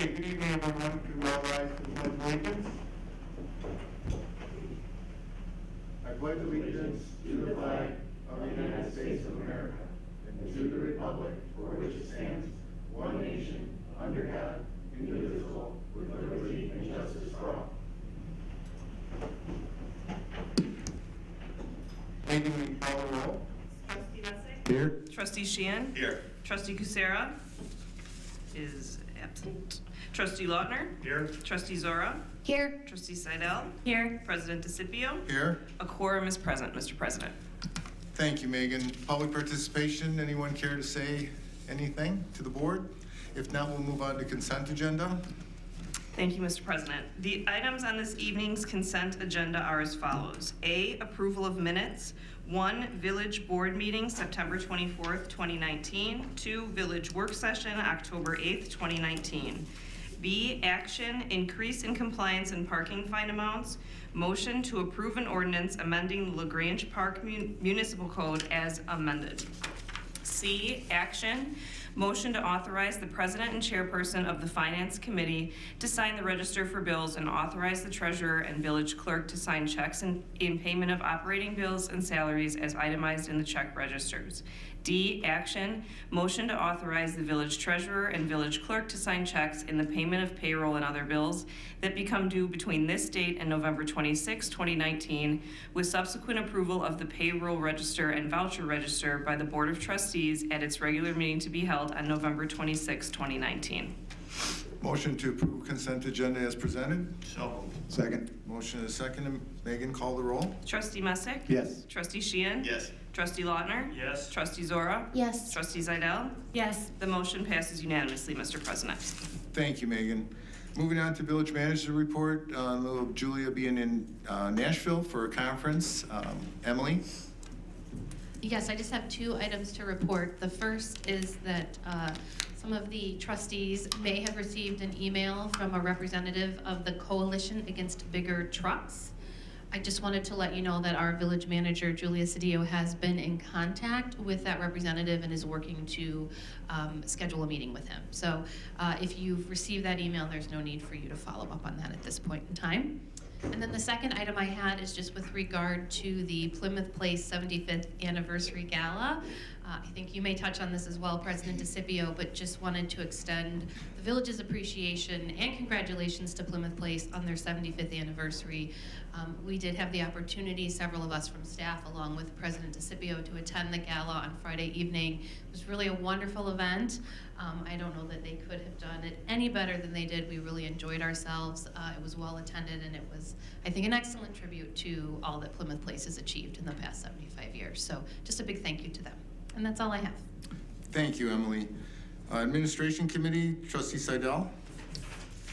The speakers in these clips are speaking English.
Okay, good evening, everyone. Could we all rise to the Pledge of Allegiance? I pledge allegiance to the flag of the United States of America and to the republic for which it stands, one nation, under God, indivisible, with liberty and justice for all. Megan, will you call the roll? Trustee Messick? Here. Trustee Sheehan? Here. Trustee Kucera is absent. Trustee Lautner? Here. Trustee Zora? Here. Trustee Seidel? Here. President DeCipio? Here. A quorum is present, Mr. President. Thank you, Megan. Public participation, anyone care to say anything to the board? If not, we'll move on to consent agenda. Thank you, Mr. President. The items on this evening's consent agenda are as follows. A, approval of minutes. 1, village board meeting, September 24th, 2019. 2, village work session, October 8th, 2019. B, action, increase in compliance and parking fine amounts. Motion to approve an ordinance amending the Grange Park Municipal Code as amended. C, action, motion to authorize the president and chairperson of the finance committee to sign the register for bills and authorize the treasurer and village clerk to sign checks in payment of operating bills and salaries as itemized in the check registers. D, action, motion to authorize the village treasurer and village clerk to sign checks in the payment of payroll and other bills that become due between this date and November 26, 2019, with subsequent approval of the payroll register and voucher register by the Board of Trustees at its regular meeting to be held on November 26, 2019. Motion to approve consent agenda as presented. So. Second. Motion is second. Megan, call the roll. Trustee Messick? Yes. Trustee Sheehan? Yes. Trustee Lautner? Yes. Trustee Zora? Yes. Trustee Seidel? Yes. The motion passes unanimously, Mr. President. Thank you, Megan. Moving on to village manager report, in lieu of Julia being in Nashville for a conference. Emily? Yes, I just have 2 items to report. The first is that some of the trustees may have received an email from a representative of the Coalition Against Bigger Trucks. I just wanted to let you know that our village manager, Julia Cedillo, has been in contact with that representative and is working to schedule a meeting with him. So if you've received that email, there's no need for you to follow up on that at this point in time. And then the second item I had is just with regard to the Plymouth Place 75th Anniversary Gala. I think you may touch on this as well, President DeCipio, but just wanted to extend the village's appreciation and congratulations to Plymouth Place on their 75th anniversary. We did have the opportunity, several of us from staff, along with President DeCipio, to attend the gala on Friday evening. It was really a wonderful event. I don't know that they could have done it any better than they did. We really enjoyed ourselves. It was well attended, and it was, I think, an excellent tribute to all that Plymouth Place has achieved in the past 75 years. So just a big thank you to them. And that's all I have. Thank you, Emily. Administration Committee, Trustee Seidel.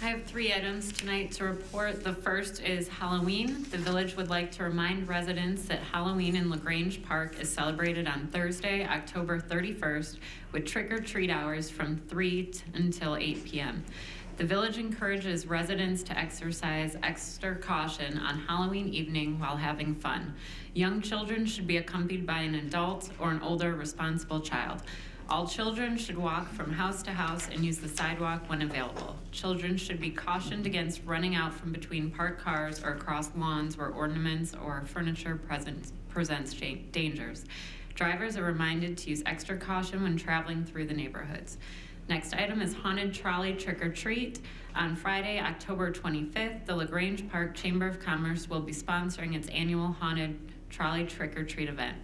I have 3 items tonight to report. The first is Halloween. The village would like to remind residents that Halloween in Grange Park is celebrated on Thursday, October 31st, with trick-or-treat hours from 3 until 8 p.m. The village encourages residents to exercise extra caution on Halloween evening while having fun. Young children should be accompanied by an adult or an older responsible child. All children should walk from house to house and use the sidewalk when available. Children should be cautioned against running out from between parked cars or across lawns where ornaments or furniture presents dangers. Drivers are reminded to use extra caution when traveling through the neighborhoods. Next item is Haunted Trolley Trick or Treat. On Friday, October 25th, the LaGrange Park Chamber of Commerce will be sponsoring its annual Haunted Trolley Trick or Treat event.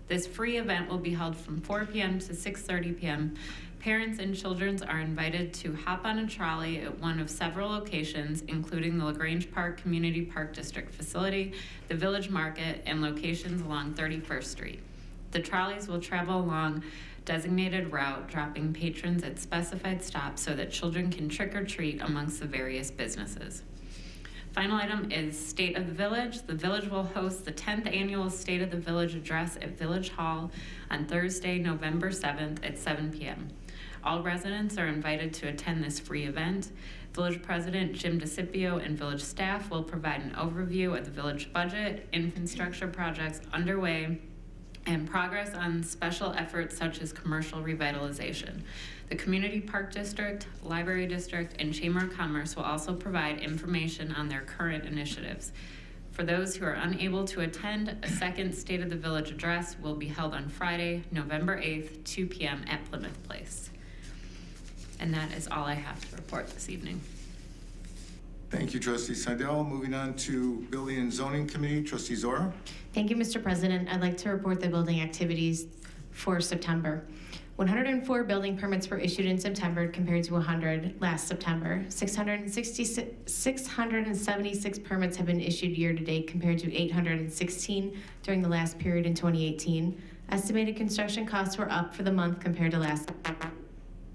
This free event will be held from 4 p.m. to 6:30 p.m. Parents and children are invited to hop on a trolley at one of several locations, including the LaGrange Park Community Park District facility, the Village Market, and locations along 31st Street. The trolleys will travel along designated route, dropping patrons at specified stops so that children can trick or treat amongst the various businesses. Final item is State of the Village. The village will host the 10th annual State of the Village address at Village Hall on Thursday, November 7th at 7 p.m. All residents are invited to attend this free event. Village President Jim DeCipio and village staff will provide an overview of the village budget, infrastructure projects underway, and progress on special efforts such as commercial revitalization. The Community Park District, Library District, and Chamber of Commerce will also provide information on their current initiatives. For those who are unable to attend, a second State of the Village address will be held on Friday, November 8th, 2 p.m. at Plymouth Place. And that is all I have to report this evening. Thank you, Trustee Seidel. Moving on to Building and Zoning Committee, Trustee Zora. Thank you, Mr. President. I'd like to report the building activities for September. 104 building permits were issued in September compared to 100 last September. 676 permits have been issued year-to-date compared to 816 during the last period in 2018. Estimated construction costs were up for the month compared to last.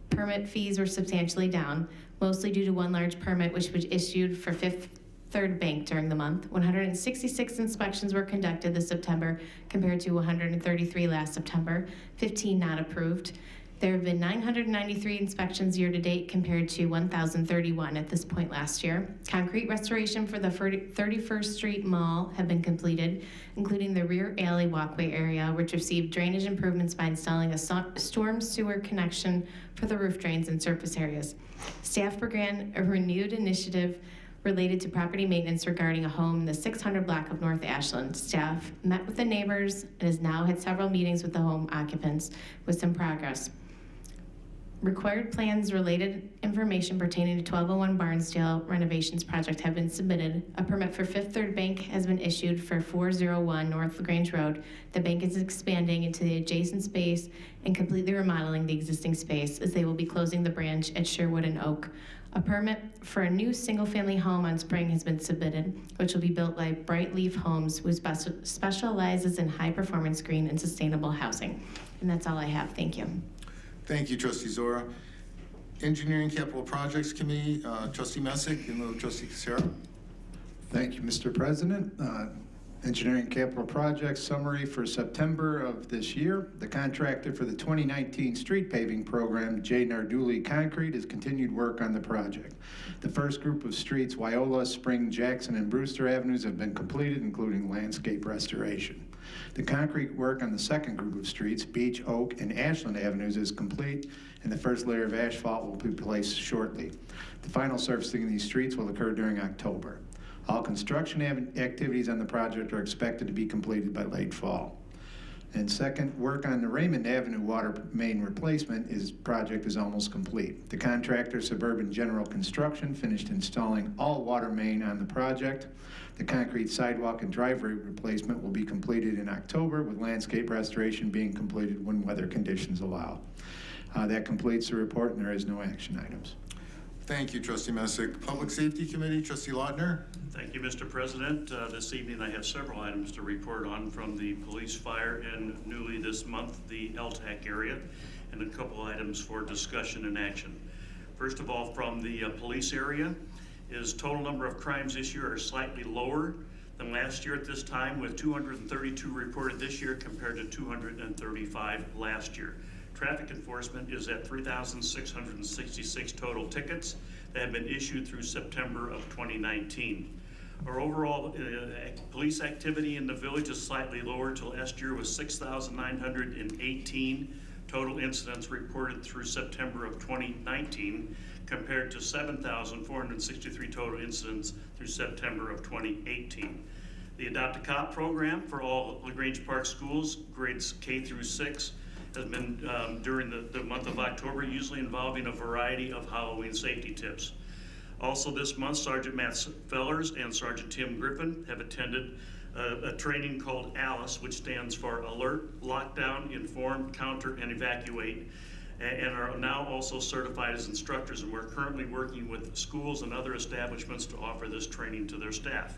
Permit fees were substantially down, mostly due to one large permit which was issued for Fifth Third Bank during the month. 166 inspections were conducted this September compared to 133 last September, 15 not approved. There have been 993 inspections year-to-date compared to 1,031 at this point last year. Concrete restoration for the 31st Street Mall have been completed, including the rear alley walkway area, which received drainage improvements by installing a storm sewer connection for the roof drains and surface areas. Staff began a renewed initiative related to property maintenance regarding a home in the 600 block of North Ashland. Staff met with the neighbors and has now had several meetings with the home occupants with some progress. Required plans, related information pertaining to 1201 Barnsdale renovations project have been submitted. A permit for Fifth Third Bank has been issued for 401 North Grange Road. The bank is expanding into the adjacent space and completely remodeling the existing space as they will be closing the branch at Sherwood and Oak. A permit for a new single-family home on Spring has been submitted, which will be built by Bright Leaf Homes, who specializes in high-performance green and sustainable housing. And that's all I have. Thank you. Thank you, Trustee Zora. Engineering Capital Projects Committee, Trustee Messick and Trustee Casera. Thank you, Mr. President. Engineering Capital Projects summary for September of this year. The contractor for the 2019 street paving program, J. Narduli Concrete, has continued work on the project. The first group of streets, Wyola, Spring, Jackson, and Brewster Avenues, have been completed, including landscape restoration. The concrete work on the second group of streets, Beach, Oak, and Ashland Avenues, is complete, and the first layer of asphalt will be placed shortly. The final surfacing of these streets will occur during October. All construction activities on the project are expected to be completed by late fall. And second, work on the Raymond Avenue water main replacement project is almost complete. The contractor, Suburban General Construction, finished installing all water main on the project. The concrete sidewalk and driveway replacement will be completed in October, with landscape restoration being completed when weather conditions allow. That completes the report, and there is no action items. Thank you, Trustee Messick. Public Safety Committee, Trustee Lautner. Thank you, Mr. President. This evening I have several items to report on from the police, fire, and newly this month, the LTAC area, and a couple items for discussion and action. First of all, from the police area, is total number of crimes this year are slightly lower than last year at this time, with 232 reported this year compared to 235 last year. Traffic enforcement is at 3,666 total tickets that have been issued through September of 2019. Our overall police activity in the village is slightly lower till last year was 6,918 total incidents reported through September of 2019 compared to 7,463 total incidents through September of 2018. The Adopt a Cop program for all LaGrange Park schools, grades K through 6, has been during the month of October, usually involving a variety of Halloween safety tips. Also this month, Sergeant Matt Fellers and Sergeant Tim Griffin have attended a training called ALICE, which stands for Alert, Lockdown, Inform, Counter, and Evacuate, and are now also certified as instructors, and we're currently working with schools and other establishments to offer this training to their staff.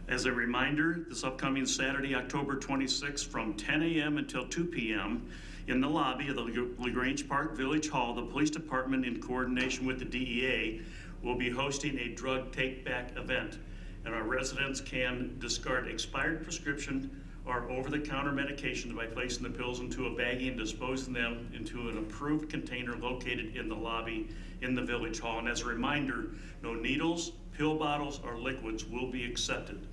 As a reminder, this upcoming Saturday, October 26th, from 10 a.m. until 2 p.m. in the lobby of the LaGrange Park Village Hall, the police department, in coordination with the DEA, will be hosting a drug take-back event. And our residents can discard expired prescription or over-the-counter medications by placing the pills into a baggie and disposing them into an approved container located in the lobby in the Village Hall. And as a reminder, no needles, pill bottles, or liquids will be accepted.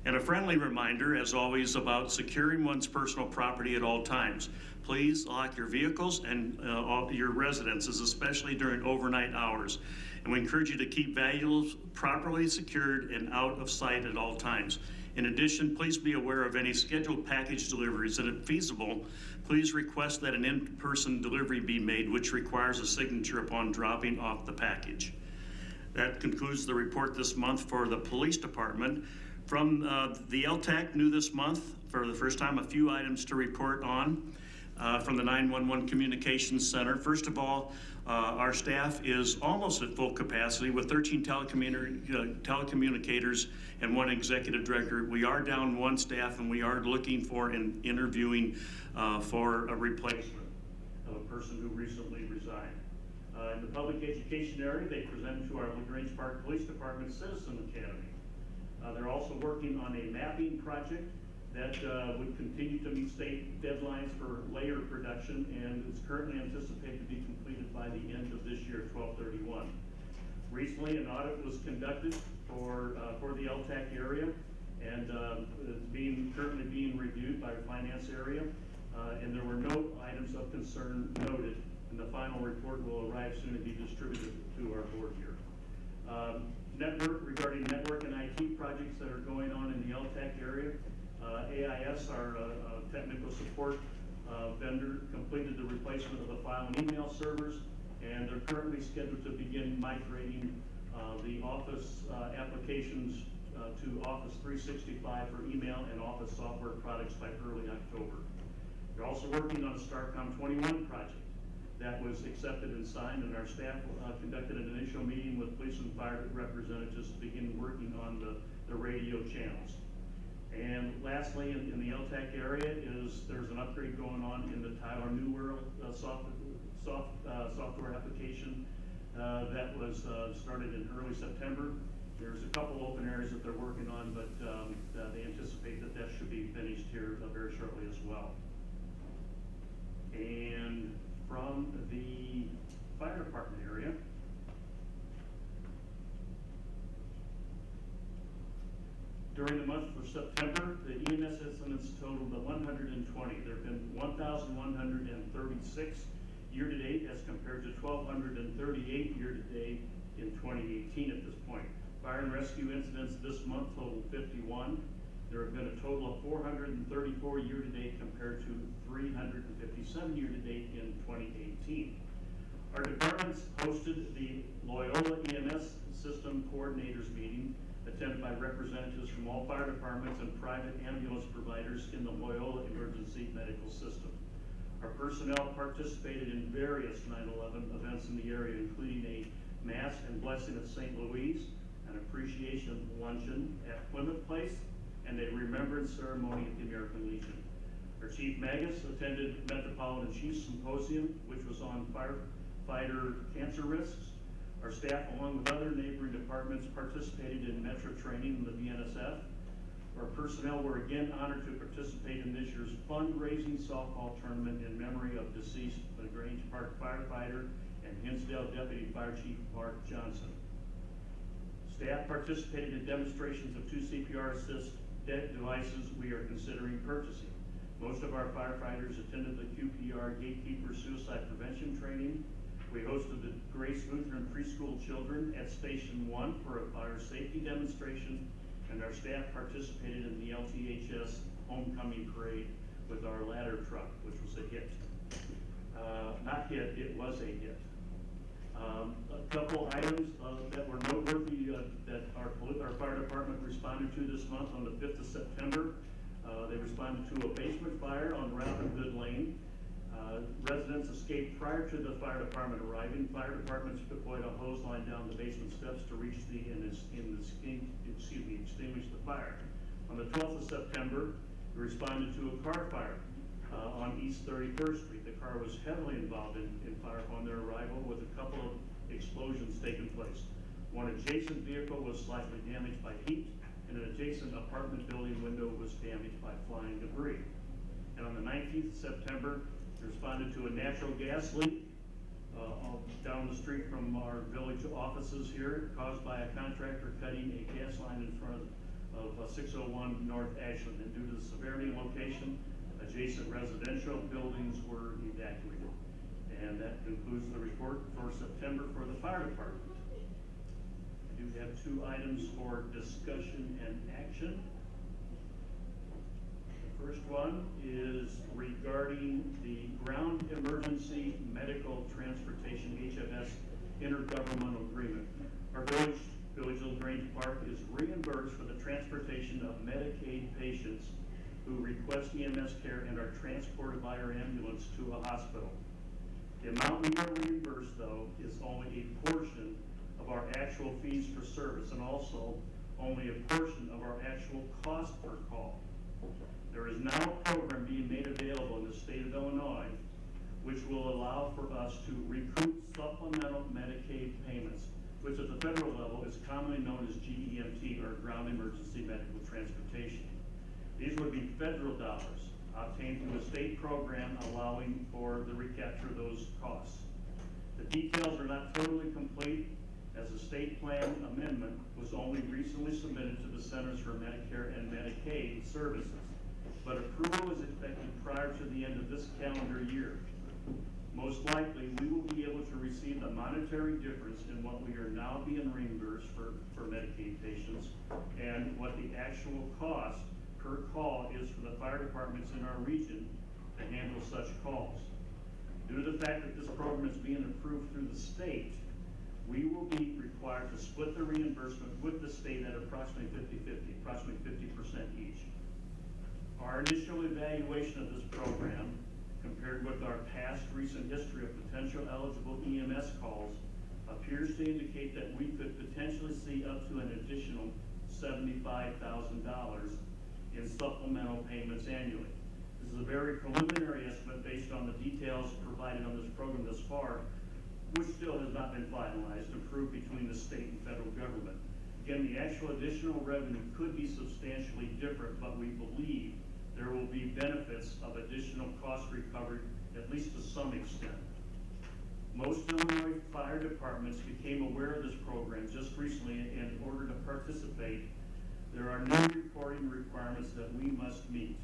And a friendly reminder, as always, about securing one's personal property at all times. Please lock your vehicles and all your residences, especially during overnight hours. And we encourage you to keep valuables properly secured and out of sight at all times. In addition, please be aware of any scheduled package deliveries, and if feasible, please request that an in-person delivery be made, which requires a signature upon dropping off the package. That concludes the report this month for the police department. From the LTAC, new this month, for the first time, a few items to report on from the 911 Communications Center. First of all, our staff is almost at full capacity with 13 telecommunicators and 1 executive director. We are down 1 staff, and we are looking for and interviewing for a replacement of a person who recently resigned. In the public education area, they presented to our Grange Park Police Department Citizen Academy. They're also working on a mapping project that would continue to meet state deadlines for layer production, and is currently anticipated to be completed by the end of this year, 12/31. Recently, an audit was conducted for the LTAC area, and it's currently being reviewed by the finance area, and there were no items of concern noted, and the final report will arrive soon and be distributed to our board here. Regarding network and IT projects that are going on in the LTAC area, AIS, our technical support vendor, completed the replacement of the file and email servers, and they're currently scheduled to begin migrating the Office applications to Office 365 for email and Office software products by early October. They're also working on a StarCom 21 project that was accepted and signed, and our staff conducted an initial meeting with police and fire representatives to begin working on the radio channels. And lastly, in the LTAC area, there's an upgrade going on in the Tyler New World software application that was started in early September. There's a couple open areas that they're working on, but they anticipate that should be finished here very shortly as well. And from the fire department area, during the month of September, the EMS incidents totaled 120. There have been 1,136 year-to-date as compared to 1,238 year-to-date in 2018 at this point. Fire and rescue incidents this month totaled 51. There have been a total of 434 year-to-date compared to 357 year-to-date in 2018. Our departments hosted the Loyola EMS System Coordinators Meeting, attended by representatives from all fire departments and private ambulance providers in the Loyola Emergency Medical System. Our personnel participated in various 9/11 events in the area, including a Mass and Blessing at St. Louis, an appreciation luncheon at Plymouth Place, and a remembrance ceremony at the American Legion. Our Chief Magus attended Metropolitan Chiefs Symposium, which was on firefighter cancer risks. Our staff, along with other neighboring departments, participated in Metro training in the BNSF. Our personnel were again honored to participate in this year's fundraising softball tournament in memory of deceased Grange Park firefighter and Hinsdale Deputy Fire Chief Mark Johnson. Staff participated in demonstrations of 2 CPR assist devices we are considering purchasing. Most of our firefighters attended the QPR Gatekeeper Suicide Prevention Training. We hosted the Grace Lutheran Preschool Children at Station 1 for a fire safety demonstration, and our staff participated in the LTHS Homecoming Parade with our ladder truck, which was a hit. Not hit, it was a hit. A couple items that were noteworthy that our fire department responded to this month. On the 5th of September, they responded to a basement fire on Robin Hood Lane. Residents escaped prior to the fire department arriving. Fire departments deployed a hose line down the basement steps to reach extinguish the fire. On the 12th of September, we responded to a car fire on East 31st Street. The car was heavily involved in fire upon their arrival, with a couple of explosions taking place. One adjacent vehicle was slightly damaged by heat, and an adjacent apartment building window was damaged by flying debris. And on the 19th of September, we responded to a natural gas leak down the street from our village offices here, caused by a contractor cutting a gas line in front of 601 North Ashland. And due to the severity and location, adjacent residential buildings were evacuated. And that concludes the report for September for the fire department. I do have 2 items for discussion and action. The first one is regarding the Ground Emergency Medical Transportation, HMS, intergovernmental agreement. Our Village of Grange Park is reimbursed for the transportation of Medicaid patients who request EMS care and are transported by our ambulance to a hospital. The amount we are reimbursed, though, is only a portion of our actual fees for service and also only a portion of our actual cost per call. There is now a program being made available in the state of Illinois which will allow for us to recoup supplemental Medicaid payments, which at the federal level is commonly known as GEMT, or Ground Emergency Medical Transportation. These would be federal dollars obtained through a state program allowing for the recapture of those costs. The details are not totally complete, as a state plan amendment was only recently submitted to the Centers for Medicare and Medicaid Services, but approval is expected prior to the end of this calendar year. Most likely, we will be able to receive the monetary difference in what we are now being reimbursed for Medicaid patients and what the actual cost per call is for the fire departments in our region to handle such calls. Due to the fact that this program is being approved through the state, we will be required to split the reimbursement with the state at approximately 50-50, approximately 50% each. Our initial evaluation of this program, compared with our past recent history of potential eligible EMS calls, appears to indicate that we could potentially see up to an additional $75,000 in supplemental payments annually. This is a very preliminary estimate based on the details provided on this program thus far, which still has not been finalized, approved between the state and federal government. Again, the actual additional revenue could be substantially different, but we believe there will be benefits of additional cost recovery, at least to some extent. Most Illinois fire departments became aware of this program just recently, and in order to participate, there are new reporting requirements that we must meet.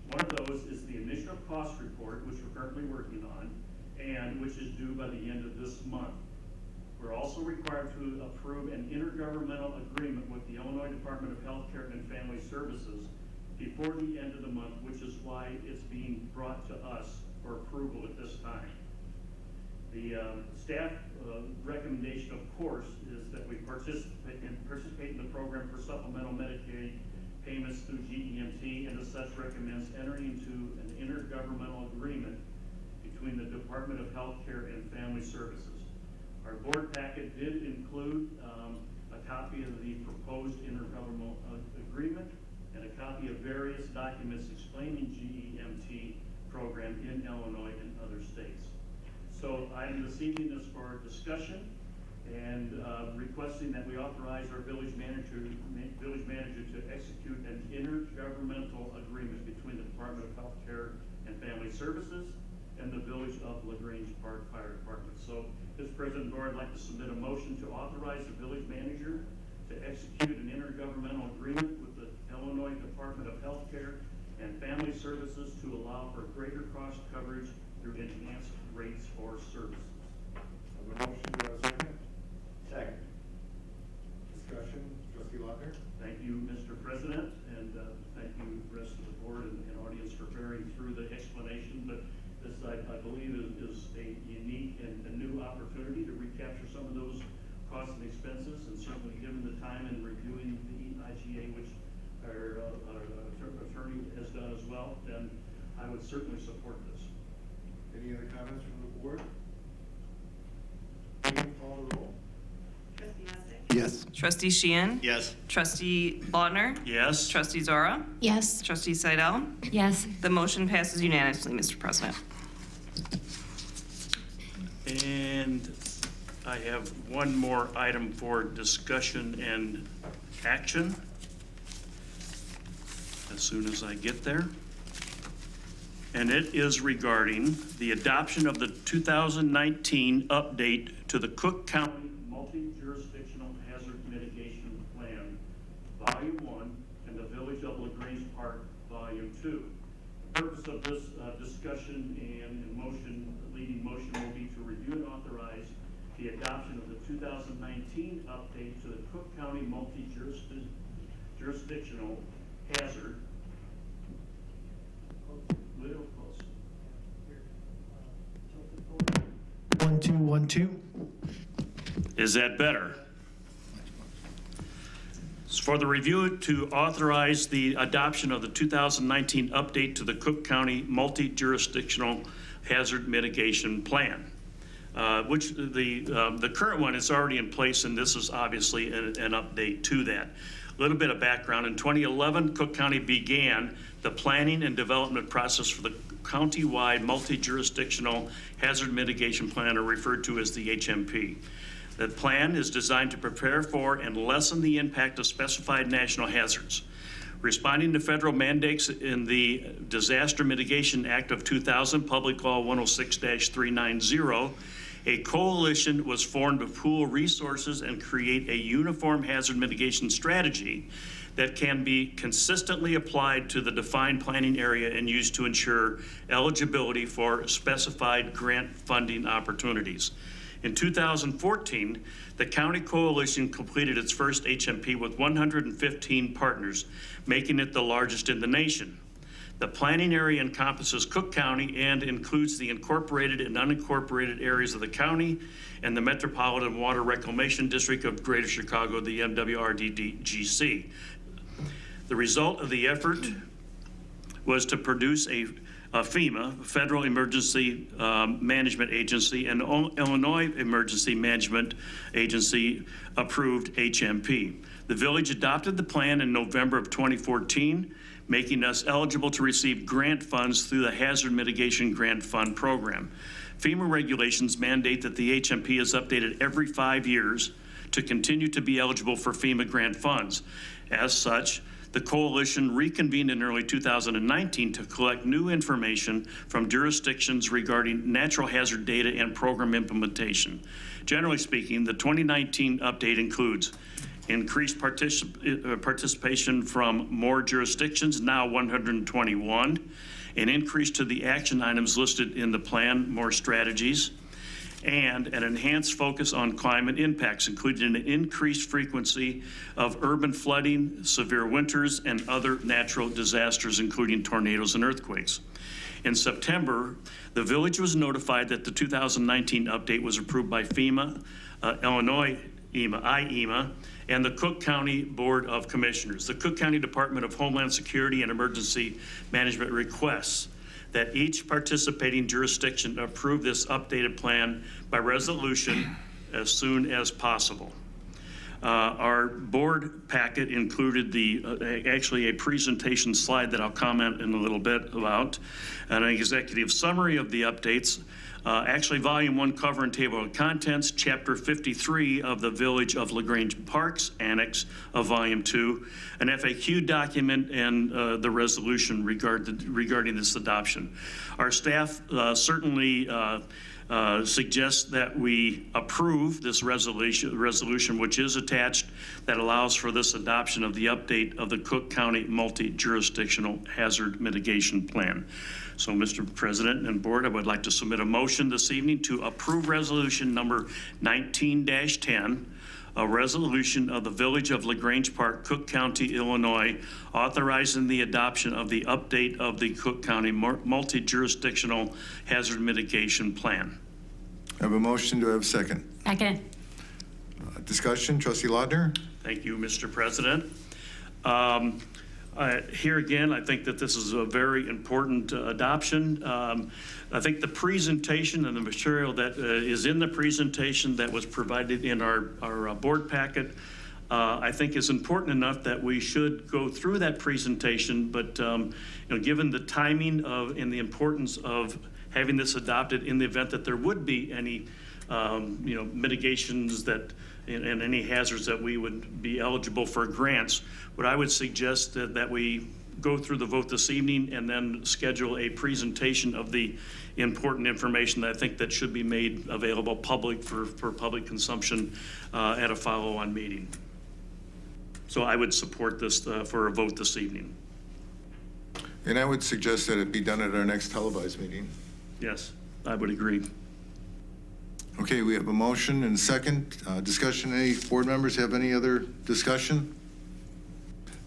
One of those is the initial cost report, which we're currently working on, and which is due by the end of this month. We're also required to approve an intergovernmental agreement with the Illinois Department of Health Care and Family Services before the end of the month, which is why it's being brought to us for approval at this time. The staff recommendation, of course, is that we participate in the program for supplemental Medicaid payments through GEMT, and as such recommends entering into an intergovernmental agreement between the Department of Health Care and Family Services. Our board packet did include a copy of the proposed intergovernmental agreement and a copy of various documents explaining GEMT program in Illinois and other states. So item this evening is for discussion and requesting that we authorize our village manager to execute an intergovernmental agreement between the Department of Health Care and Family Services and the Village of LaGrange Park Fire Department. So, Mr. President, Board, I'd like to submit a motion to authorize the village manager to execute an intergovernmental agreement with the Illinois Department of Health Care and Family Services to allow for greater cost coverage through enhanced rates or services. I have a motion, do I have a second? Second. Discussion, trustee Lochner? Thank you, Mr. President, and thank you, rest of the board and audience for bearing through the explanation. But this, I believe, is a unique and a new opportunity to recapture some of those costs and expenses, and certainly given the time in reviewing the IGA, which our attorney has done as well, then I would certainly support this. Any other comments from the board? Meeting, call the roll. Trustee Masek? Yes. Trustee Sheehan? Yes. Trustee Lautner? Yes. Trustee Zora? Yes. Trustee Seidel? Yes. The motion passes unanimously, Mr. President. And I have one more item for discussion and action as soon as I get there. And it is regarding the adoption of the 2019 update to the Cook County Multi-Jurisdictional Hazard Mitigation Plan by Volume 1, and the Village of LaGrange Park, Volume 2. The purpose of this discussion and leading motion will be to review and authorize the adoption of the 2019 update to the Cook County multi-jurisdictional hazard. Little close. 1, 2, 1, 2. Is that better? It's for the review to authorize the adoption of the 2019 update to the Cook County multi-jurisdictional hazard mitigation plan, which the current one is already in place, and this is obviously an update to that. A little bit of background. In 2011, Cook County began the planning and development process for the county-wide multi-jurisdictional hazard mitigation plan, or referred to as the HMP. The plan is designed to prepare for and lessen the impact of specified national hazards. Responding to federal mandates in the Disaster Mitigation Act of 2000, Public Law 106-390, a coalition was formed to pool resources and create a uniform hazard mitigation strategy that can be consistently applied to the defined planning area and used to ensure eligibility for specified grant funding opportunities. In 2014, the county coalition completed its first HMP with 115 partners, making it the largest in the nation. The planning area encompasses Cook County and includes the incorporated and unincorporated areas of the county and the Metropolitan Water Reclamation District of Greater Chicago, the MWRDGC. The result of the effort was to produce a FEMA, Federal Emergency Management Agency, and Illinois Emergency Management Agency approved HMP. The village adopted the plan in November of 2014, making us eligible to receive grant funds through the Hazard Mitigation Grant Fund program. FEMA regulations mandate that the HMP is updated every 5 years to continue to be eligible for FEMA grant funds. As such, the coalition reconvened in early 2019 to collect new information from jurisdictions regarding natural hazard data and program implementation. Generally speaking, the 2019 update includes increased participation from more jurisdictions, now 121, an increase to the action items listed in the plan, more strategies, and an enhanced focus on climate impacts, including an increased frequency of urban flooding, severe winters, and other natural disasters, including tornadoes and earthquakes. In September, the village was notified that the 2019 update was approved by FEMA, Illinois IEMA, and the Cook County Board of Commissioners. The Cook County Department of Homeland Security and Emergency Management requests that each participating jurisdiction approve this updated plan by resolution as soon as possible. Our board packet included actually a presentation slide that I'll comment in a little bit about, an executive summary of the updates, actually volume 1 cover and table of contents, chapter 53 of the Village of LaGrange Parks, annex of volume 2, an FAQ document, and the resolution regarding this adoption. Our staff certainly suggests that we approve this resolution, which is attached, that allows for this adoption of the update of the Cook County Multi-Jurisdictional Hazard Mitigation Plan. So, Mr. President and Board, I would like to submit a motion this evening to approve resolution number 19-10, a resolution of the Village of LaGrange Park, Cook County, Illinois, authorizing the adoption of the update of the Cook County Multi-Jurisdictional Hazard Mitigation Plan. I have a motion. Do I have a second? Second. Discussion, Trustee Laudner? Thank you, Mr. President. Here again, I think that this is a very important adoption. I think the presentation and the material that is in the presentation that was provided in our board packet, I think is important enough that we should go through that presentation. But given the timing and the importance of having this adopted in the event that there would be any mitigations that and any hazards that we would be eligible for grants, what I would suggest that we go through the vote this evening and then schedule a presentation of the important information that I think that should be made available for public consumption at a follow-on meeting. So I would support this for a vote this evening. And I would suggest that it be done at our next televised meeting. Yes, I would agree. Okay, we have a motion and a second. Discussion, any board members have any other discussion?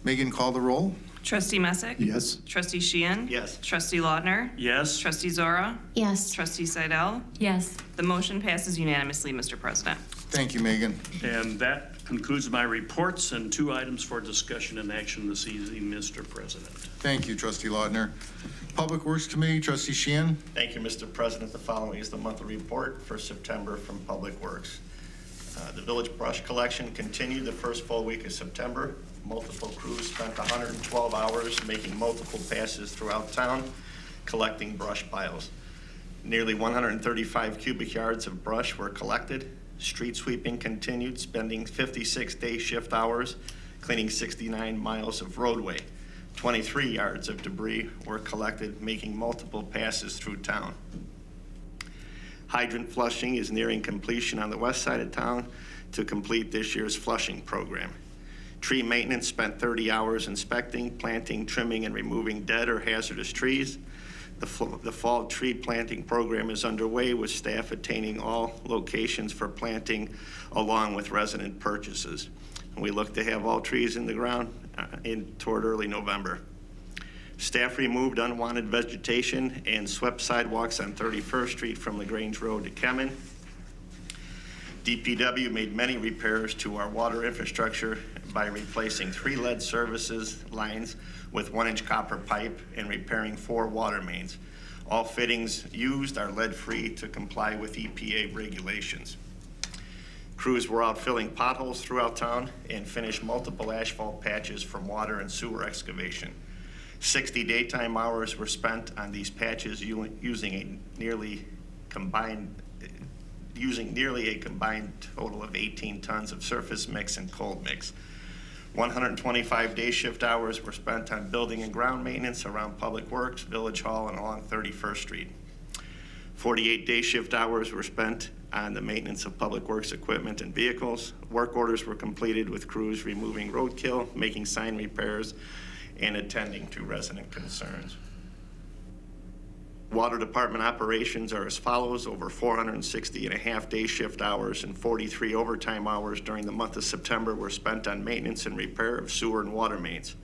Megan, call the roll. Trustee Messick? Yes. Trustee Sheehan? Yes. Trustee Lautner? Yes? Trustee Zora? Yes. Trustee Seidel? Yes. The motion passes unanimously, Mr. President. Thank you, Megan. And that concludes my reports and 2 items for discussion and action this evening, Mr. President. Thank you, Trustee Lautner. Public Works Committee, Trustee Sheehan. Thank you, Mr. President. The following is the monthly report for September from Public Works. The village brush collection continued the first full week of September. Multiple crews spent 112 hours making multiple passes throughout town, collecting brush piles. Nearly 135 cubic yards of brush were collected. Street sweeping continued, spending 56 day shift hours, cleaning 69 miles of roadway. 23 yards of debris were collected, making multiple passes through town. Hydrant flushing is nearing completion on the west side of town to complete this year's flushing program. Tree maintenance spent 30 hours inspecting, planting, trimming, and removing dead or hazardous trees. The fall tree planting program is underway with staff attaining all locations for planting along with resident purchases. And we look to have all trees in the ground toward early November. Staff removed unwanted vegetation and swept sidewalks on 31st Street from the Grange Road to Kemen. DPW made many repairs to our water infrastructure by replacing 3 lead services lines with 1-inch copper pipe and repairing 4 water mains. All fittings used are lead-free to comply with EPA regulations. Crews were out filling potholes throughout town and finished multiple asphalt patches from water and sewer excavation. 60 daytime hours were spent on these patches using nearly a combined total of 18 tons of surface mix and cold mix. 125 day shift hours were spent on building and ground maintenance around Public Works, Village Hall, and along 31st Street. 48 day shift hours were spent on the maintenance of Public Works equipment and vehicles. Work orders were completed with crews removing roadkill, making sign repairs, and attending to resident concerns. Water Department operations are as follows: over 460 and a half day shift hours and 43 overtime hours during the month of September were spent on maintenance and repair of sewer and water mains.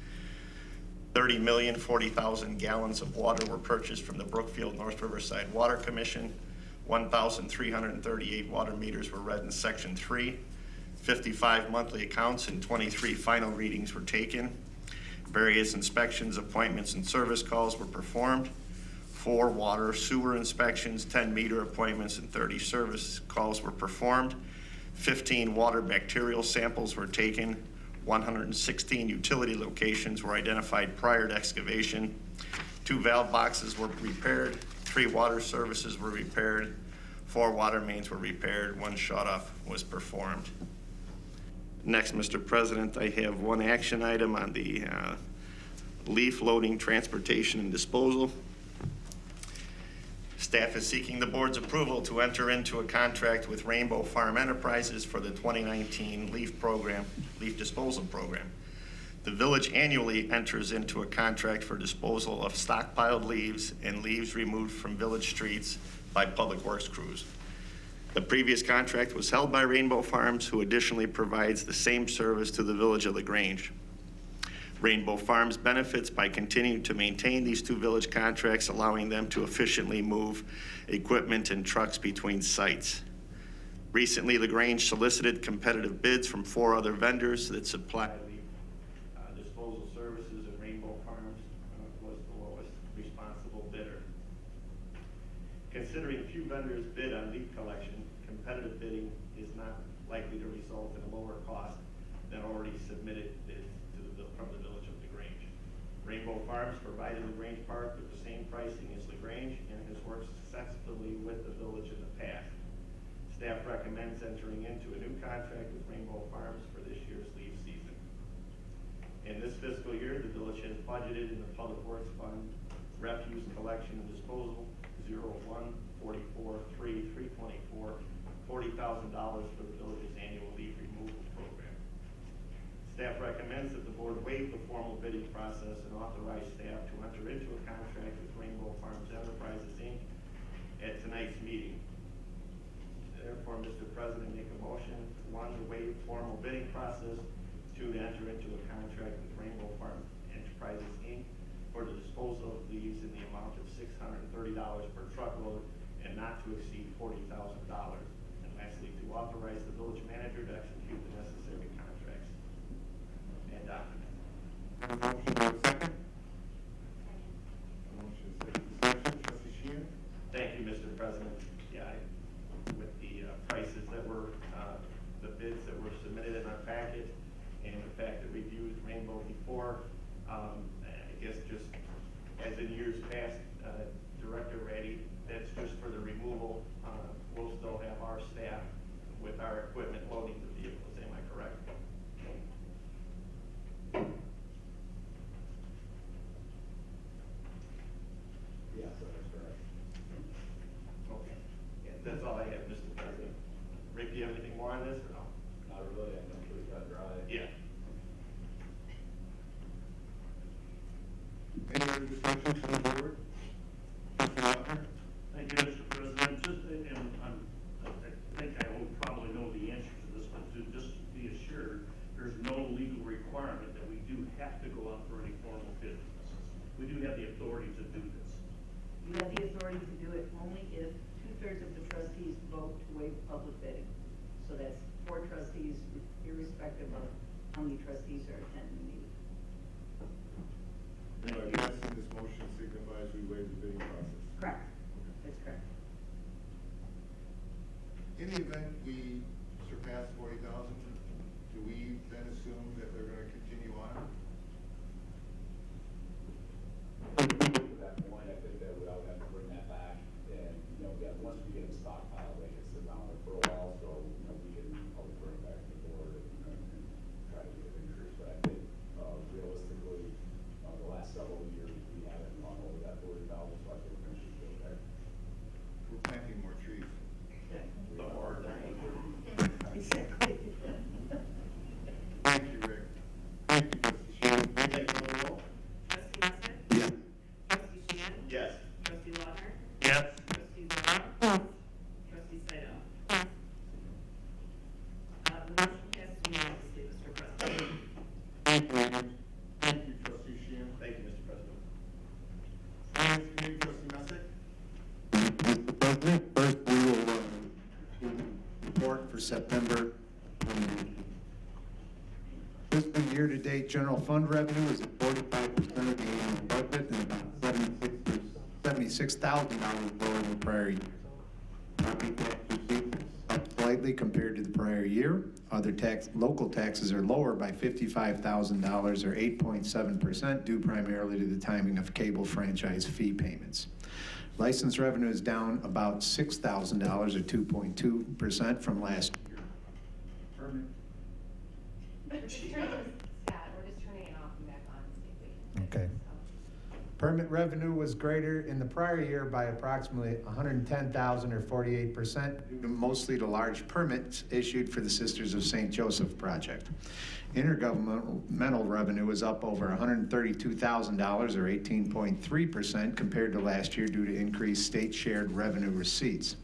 30,040,000 gallons of water were purchased from the Brookfield North Riverside Water Commission. 1,338 water meters were read in Section 3. 55 monthly accounts and 23 final readings were taken. Various inspections, appointments, and service calls were performed. 4 water, sewer inspections, 10 meter appointments, and 30 service calls were performed. 15 water bacterial samples were taken. 116 utility locations were identified prior to excavation. 2 valve boxes were repaired. 3 water services were repaired. 4 water mains were repaired. 1 shut-off was performed. Next, Mr. President, I have 1 action item on the leaf loading, transportation, and disposal. Staff is seeking the board's approval to enter into a contract with Rainbow Farm Enterprises for the 2019 leaf disposal program. The village annually enters into a contract for disposal of stockpiled leaves and leaves removed from village streets by Public Works crews. The previous contract was held by Rainbow Farms, who additionally provides the same service to the village of Grange. Rainbow Farms benefits by continuing to maintain these 2 village contracts, allowing them to efficiently move equipment and trucks between sites. Recently, Grange solicited competitive bids from 4 other vendors that supply disposal services, and Rainbow Farms was the lowest responsible bidder. Considering few vendors bid on leaf collection, competitive bidding is not likely to result in a lower cost than already submitted bids from the village of Grange. Rainbow Farms provided Grange Park with the same pricing as Grange and has worked successfully with the village in the past. Staff recommends entering into a new contract with Rainbow Farms for this year's leaf season. In this fiscal year, the village has budgeted in the Public Works Fund refuse collection and disposal 01-44-3-324 $40,000 for the village's annual leaf removal program. Staff recommends that the board waive the formal bidding process and authorize staff to enter into a contract with Rainbow Farms Enterprises, Inc. at tonight's meeting. Therefore, Mr. President, make a motion, one, to waive formal bidding process, two, to enter into a contract with Rainbow Farms Enterprises, Inc. for the disposal of leaves in the amount of $630 per truckload and not to exceed $40,000. And lastly, to authorize the village manager to execute the necessary contracts and documents. A motion, do I have a second? A motion, second discussion, trustee Sheehan? Thank you, Mr. President. Yeah, with the prices that were, the bids that were submitted in our packet, and the fact that we've used Rainbow before, I guess just as in years past, Director Reddy, that's just for the removal. We'll still have our staff with our equipment loading the vehicles. Am I correct? Yes, that's correct. Okay. Yeah, that's all I have, Mr. President. Rick, do you have anything more on this or no? Not really, I know it's got dry. Yeah. Any other discussion from the board? Trustee Lautner? Thank you, Mr. President. Just, and I think I will probably know the answer to this, but to just be assured, there's no legal requirement that we do have to go out for any formal bid. We do have the authority to do this. You have the authority to do it only if 2/3 of the trustees vote to waive public bidding. So that's 4 trustees, irrespective of how many trustees are attending the meeting. Anyway, yes, this motion signifies we waive the bidding process. Correct. That's correct. In the event we surpass 40,000, do we then assume that they're gonna continue on? At that point, I think that we all have to bring that back, and, once we get a stockpile, they can sit down there for a while, so, we can probably bring it back to the board and try to get an increase, but I think, realistically, the last several years, we haven't gone over that 40,000, so I think we should go there. We're planting more trees. The more Exactly. Thank you, Rick. Thank you, trustee Sheehan. Take the roll. Trustee Messett? Yes. Trustee Sheehan? Yes. Trustee Lautner? Yes. Trustee Zara? Trustee Saito? The motion passes unanimously, Mr. President. Thank you, Thank you, trustee Sheehan. Thank you, Mr. President. Finance Committee, trustee Messick? Mr. President, first we will report for September. Fiscal year-to-date general fund revenue is at 45% of the annual budget and about $76,000 lower than the prior year. Property tax receipts up slightly compared to the prior year. Other local taxes are lower by $55,000 or 8.7% due primarily to the timing of cable franchise fee payments. License revenue is down about $6,000 or 2.2% from last year. Permit. We're just turning it off and back on, see if we can. Okay. Permit revenue was greater in the prior year by approximately $110,000 or 48%, due mostly to large permits issued for the Sisters of St. Joseph project. Intergovernmental revenue was up over $132,000 or 18.3% compared to last year due to increased state shared revenue receipts.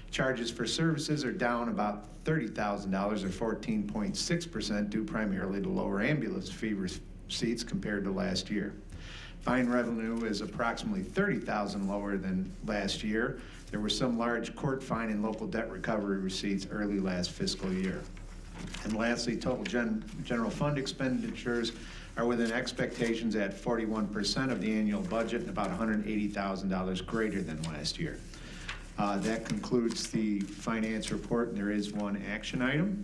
Charges for services are down about $30,000 or 14.6% due primarily to lower ambulance fee receipts compared to last year. Fine revenue is approximately $30,000 lower than last year. There were some large court fine and local debt recovery receipts early last fiscal year. And lastly, total general fund expenditures are within expectations at 41% of the annual budget and about $180,000 greater than last year. That concludes the finance report, and there is one action item.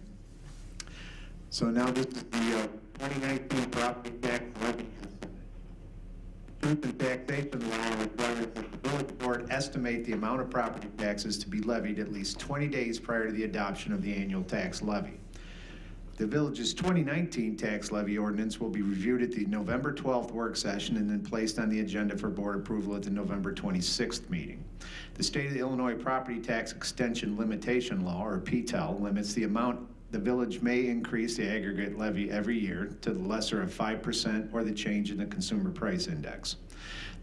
So now this is the 2019 property tax levy. Truth in taxation law requires that the village board estimate the amount of property taxes to be levied at least 20 days prior to the adoption of the annual tax levy. The village's 2019 tax levy ordinance will be reviewed at the November 12th work session and then placed on the agenda for board approval at the November 26th meeting. The State of Illinois Property Tax Extension Limitation Law, or PTEL, limits the amount the village may increase the aggregate levy every year to the lesser of 5% or the change in the consumer price index.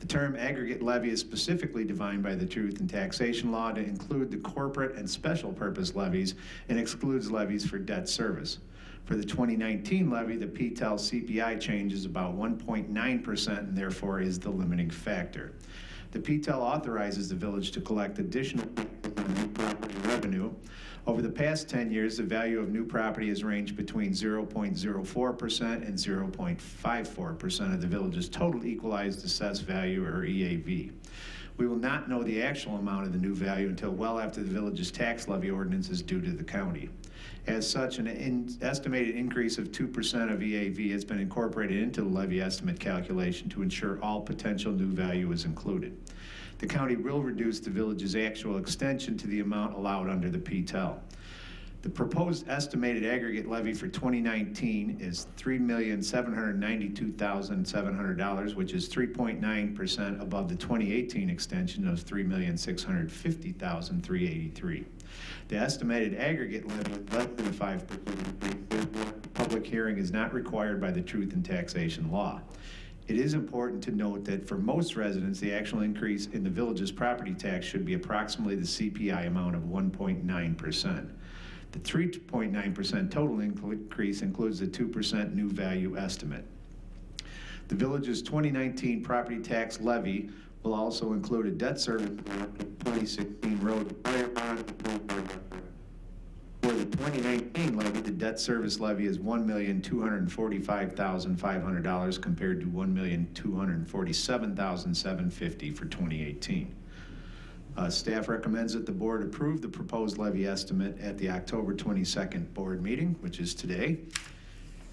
The term aggregate levy is specifically defined by the Truth in Taxation Law to include the corporate and special purpose levies and excludes levies for debt service. For the 2019 levy, the PTEL CPI change is about 1.9% and therefore is the limiting factor. The PTEL authorizes the village to collect additional property revenue. Over the past 10 years, the value of new property has ranged between 0.04% and 0.54% of the village's total equalized assessed value, or EAV. We will not know the actual amount of the new value until well after the village's tax levy ordinance is due to the county. As such, an estimated increase of 2% of EAV has been incorporated into the levy estimate calculation to ensure all potential new value is included. The county will reduce the village's actual extension to the amount allowed under the PTEL. The proposed estimated aggregate levy for 2019 is $3,792,700, which is 3.9% above the 2018 extension of $3,650,383. The estimated aggregate levy is less than a 5% increase. Public hearing is not required by the Truth in Taxation Law. It is important to note that for most residents, the actual increase in the village's property tax should be approximately the CPI amount of 1.9%. The 3.9% total increase includes the 2% new value estimate. The village's 2019 property tax levy will also include a debt service 2016 road fire bond. For the 2019 levy, the debt service levy is $1,245,500 compared to $1,247,750 for 2018. Staff recommends that the board approve the proposed levy estimate at the October 22nd board meeting, which is today.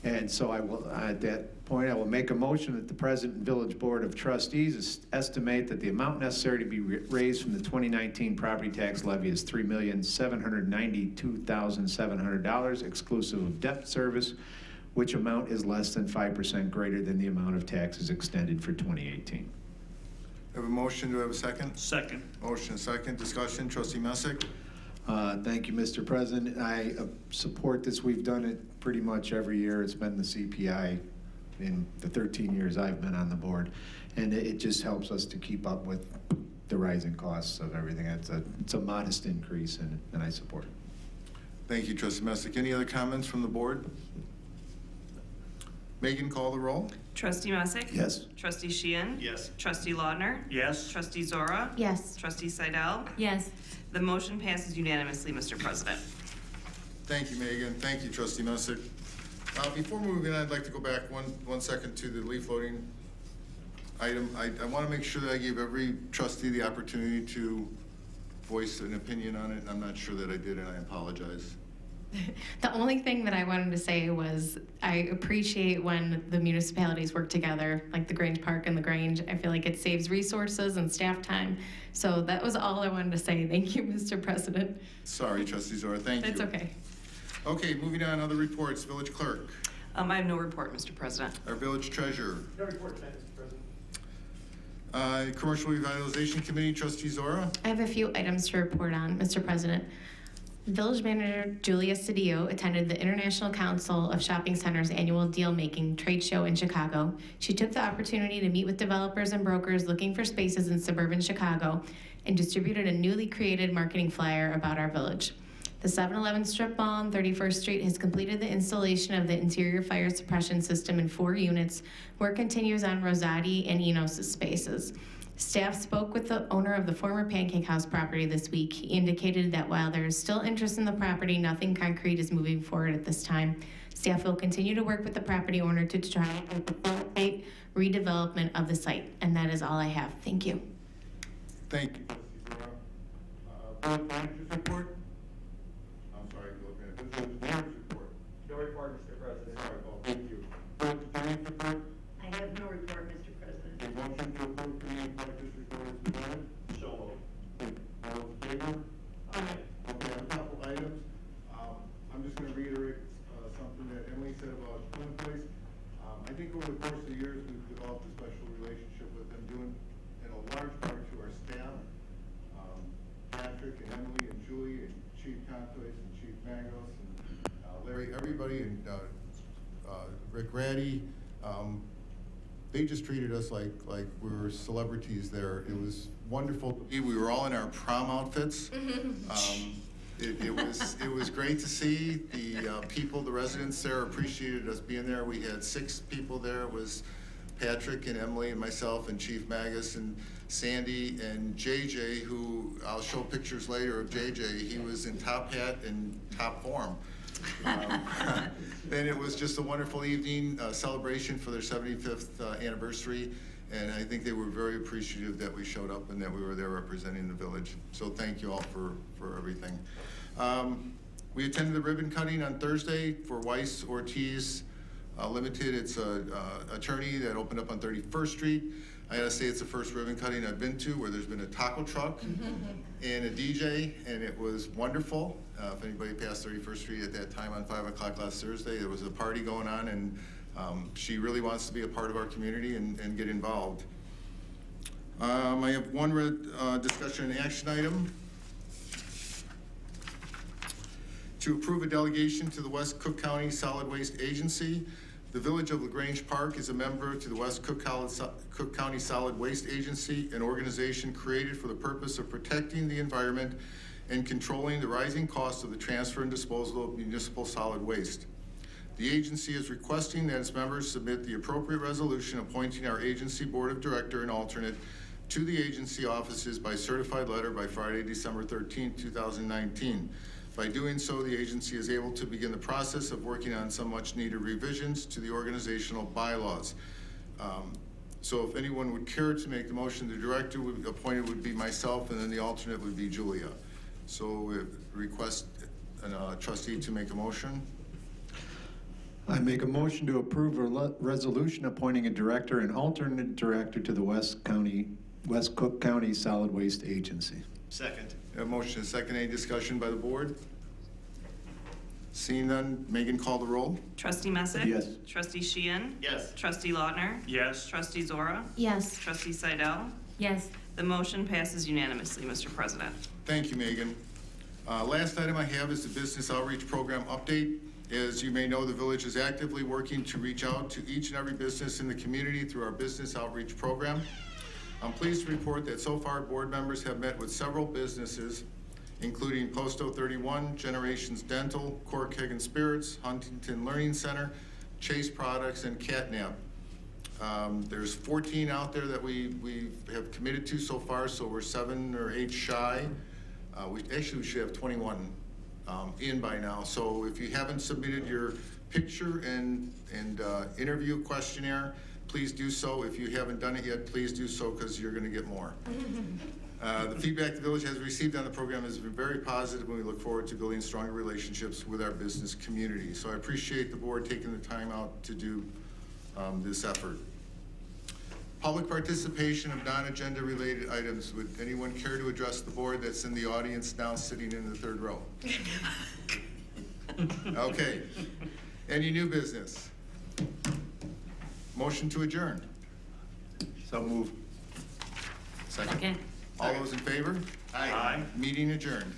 And so I will, at that point, I will make a motion that the President and Village Board of Trustees estimate that the amount necessary to be raised from the 2019 property tax levy is $3,792,700 exclusive of debt service, which amount is less than 5% greater than the amount of taxes extended for 2018. Have a motion, do I have a second? Second. Motion second, discussion, trustee Messick? Thank you, Mr. President. I support this. We've done it pretty much every year. It's been the CPI in the 13 years I've been on the board. And it just helps us to keep up with the rising costs of everything. It's a modest increase, and I support it. Thank you, trustee Messick. Any other comments from the board? Megan, call the roll. Trustee Messick? Yes. Trustee Sheehan? Yes. Trustee Laudner? Yes. Trustee Zora? Yes. Trustee Seidel? Yes. The motion passes unanimously, Mr. President. Thank you, Megan. Thank you, trustee Messick. Before moving on, I'd like to go back one second to the leaf loading item. I want to make sure that I gave every trustee the opportunity to voice an opinion on it, and I'm not sure that I did, and I apologize. The only thing that I wanted to say was I appreciate when the municipalities work together, like the Grange Park and the Grange. I feel like it saves resources and staff time. So that was all I wanted to say. Thank you, Mr. President. Sorry, trustee Zora, thank you. It's okay. Okay, moving on, other reports. Village clerk. I have no report, Mr. President. Our village treasurer. No report tonight, Mr. President. Commercial Revitalization Committee, trustee Zora. I have a few items to report on, Mr. President. Village Manager Julia Cedillo attended the International Council of Shopping Centers annual deal-making trade show in Chicago. She took the opportunity to meet with developers and brokers looking for spaces in suburban Chicago and distributed a newly created marketing flyer about our village. The 7-Eleven strip mall on 31st Street has completed the installation of the interior fire suppression system in 4 units. Work continues on Rosati and Enos' spaces. Staff spoke with the owner of the former Pancake House property this week. He indicated that while there is still interest in the property, nothing concrete is moving forward at this time. Staff will continue to work with the property owner to try and facilitate redevelopment of the site. And that is all I have. Thank you. Thank you, trustee Zora. Village manager's report? I'm sorry, looking at the village manager's report. No report, Mr. President. Sorry, thank you. Village attorney's report? I have no report, Mr. President. A motion to approve community practice report is presented. So moved. All those in favor? Aye. Okay, a couple items. I'm just gonna reiterate, something that Emily said about Twin Place. I think over the course of the years, we've developed a special relationship with them, due in a large part to our staff. Patrick and Emily and Julie and Chief Contois and Chief Magos and Larry, everybody, and Rick Ratty, they just treated us like we were celebrities there. It was wonderful. We were all in our prom outfits. It was great to see the people, the residents there appreciated us being there. We had 6 people there. It was Patrick and Emily and myself and Chief Magus and Sandy and JJ, who I'll show pictures later of JJ. He was in top hat and top form. And it was just a wonderful evening, celebration for their 75th anniversary. And I think they were very appreciative that we showed up and that we were there representing the village. So thank you all for everything. We attended the ribbon cutting on Thursday for Weiss Ortiz Limited. It's an attorney that opened up on 31st Street. I gotta say, it's the first ribbon cutting I've been to where there's been a taco truck and a DJ, and it was wonderful. If anybody passed 31st Street at that time on 5 o'clock last Thursday, there was a party going on, and she really wants to be a part of our community and get involved. I have one discussion and action item. To approve a delegation to the West Cook County Solid Waste Agency. The Village of LaGrange Park is a member to the West Cook County Solid Waste Agency, an organization created for the purpose of protecting the environment and controlling the rising costs of the transfer and disposal of municipal solid waste. The agency is requesting that its members submit the appropriate resolution appointing our agency board of director and alternate to the agency offices by certified letter by Friday, December 13, 2019. By doing so, the agency is able to begin the process of working on some much needed revisions to the organizational bylaws. So if anyone would care to make the motion, the director appointed would be myself, and then the alternate would be Julia. So we request a trustee to make a motion. I make a motion to approve a resolution appointing a director and alternate director to the West Cook County Solid Waste Agency. Second. A motion and second. Any discussion by the board? Seeing none, Megan, call the roll. Trustee Messick? Yes. Trustee Sheehan? Yes. Trustee Lautner? Yes. Trustee Zora? Yes. Trustee Seidel? Yes. The motion passes unanimously, Mr. President. Thank you, Megan. Last item I have is the Business Outreach Program update. As you may know, the village is actively working to reach out to each and every business in the community through our Business Outreach Program. I'm pleased to report that so far board members have met with several businesses, including Posto 31, Generations Dental, Cork Keg and Spirits, Huntington Learning Center, Chase Products, and Catnap. There's 14 out there that we have committed to so far, so we're 7 or 8 shy. We should have 21 in by now. So if you haven't submitted your picture and interview questionnaire, please do so. If you haven't done it yet, please do so, because you're going to get more. The feedback the village has received on the program has been very positive, and we look forward to building stronger relationships with our business community. So I appreciate the board taking the time out to do this effort. Public participation of non-agenda related items. Would anyone care to address the board that's in the audience now sitting in the third row? Okay. Any new business? Motion to adjourn. So move. Second. Second. All those in favor? Aye. Meeting adjourned.